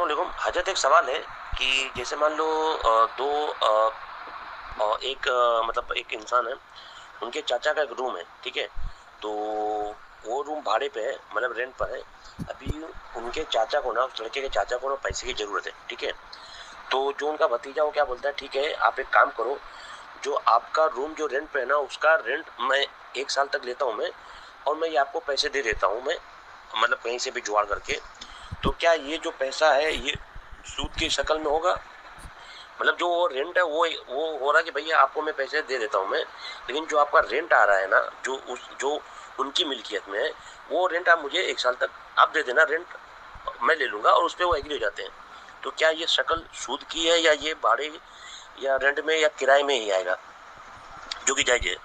वालेकुम। हजरत एक सवाल है कि जैसे मान लो दो एक मतलब एक इंसान है, उनके चाचा का एक रूम है, ठीक है। तो वो रूम भाड़े पे है, मतलब रेंट पर है। अभी उनके चाचा को ना, उस लड़के के चाचा को ना पैसे की जरूरत है, ठीक है। तो जो उनका भतीजा वो क्या बोलता है, ठीक है आप एक काम करो, जो आपका रूम जो रेंट पे है ना, उसका रेंट मैं 1 साल तक लेता हूँ मैं, और मैं ये आपको पैसे दे देता हूँ मैं, मतलब कहीं से भी जुगाड़ करके। तो क्या ये जो पैसा है ये सूद की शक्ल में होगा? मतलब जो वो रेंट है वो हो रहा है कि भैया आपको मैं पैसे दे देता हूँ मैं, लेकिन जो आपका रेंट आ रहा है ना, जो उनकी मिल्कियत में है, वो रेंट आप मुझे 1 साल तक आप दे देना, रेंट मैं ले लूंगा, और उस पर वो एग्री हो जाते हैं। तो क्या ये शक्ल सूद की है, या ये भाड़े या रेंट में या किराए में ही आएगा, जो कि जायज है?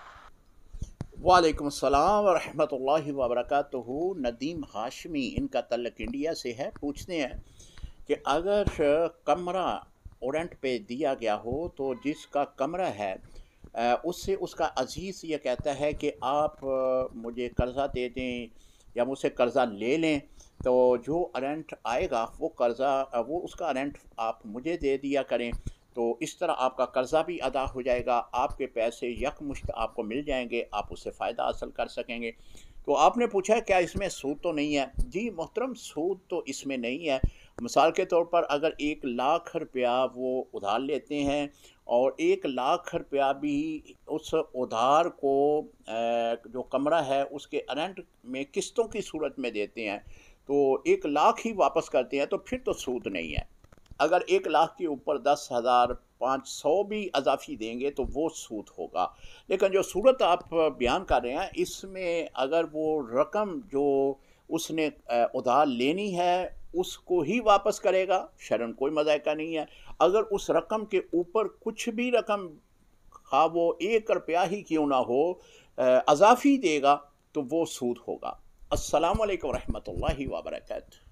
वालेकुम अस्सलाम वरहमतुल्लाहि वबरकातुहू। नदीम हाशमी, इनका तल्लक इंडिया से है। पूछते हैं कि अगर कमरा रेंट पे दिया गया हो तो जिसका कमरा है उससे उसका अजीज़ ये कहता है कि आप मुझे कर्ज़ा दे दें या मुझसे कर्ज़ा ले लें, तो जो रेंट आएगा वो कर्ज़ा वो उसका रेंट आप मुझे दे दिया करें, तो इस तरह आपका कर्ज़ा भी अदा हो जाएगा, आपके पैसे यकमुश्त आपको मिल जाएंगे, आप उससे फ़ायदा हासिल कर सकेंगे। तो आपने पूछा क्या इसमें सूद तो नहीं है? जी मोहतरम, सूद तो इसमें नहीं है। मिसाल के तौर पर अगर 1 लाख रुपया वो उधार लेते हैं और 1 लाख रुपया भी उस उधार को जो कमरा है उसके रेंट में किस्तों की सूरत में देते हैं, तो 1 लाख ही वापस करते हैं, तो फिर तो सूद नहीं है। अगर 1 लाख के ऊपर 10,500 भी इजाफी देंगे तो वो सूद होगा। लेकिन जो सूरत आप बयान कर रहे हैं इसमें अगर वो रकम जो उसने उधार लेनी है उसको ही वापस करेगा, शरन कोई मज़ायका नहीं है। अगर उस रकम के ऊपर कुछ भी रकम, हाँ वो 1 रुपया ही क्यों ना हो, अजाफी देगा, तो वो सूद होगा। अस्सलाम वालेकुम रहमतुल्लाहि व बरकातहू।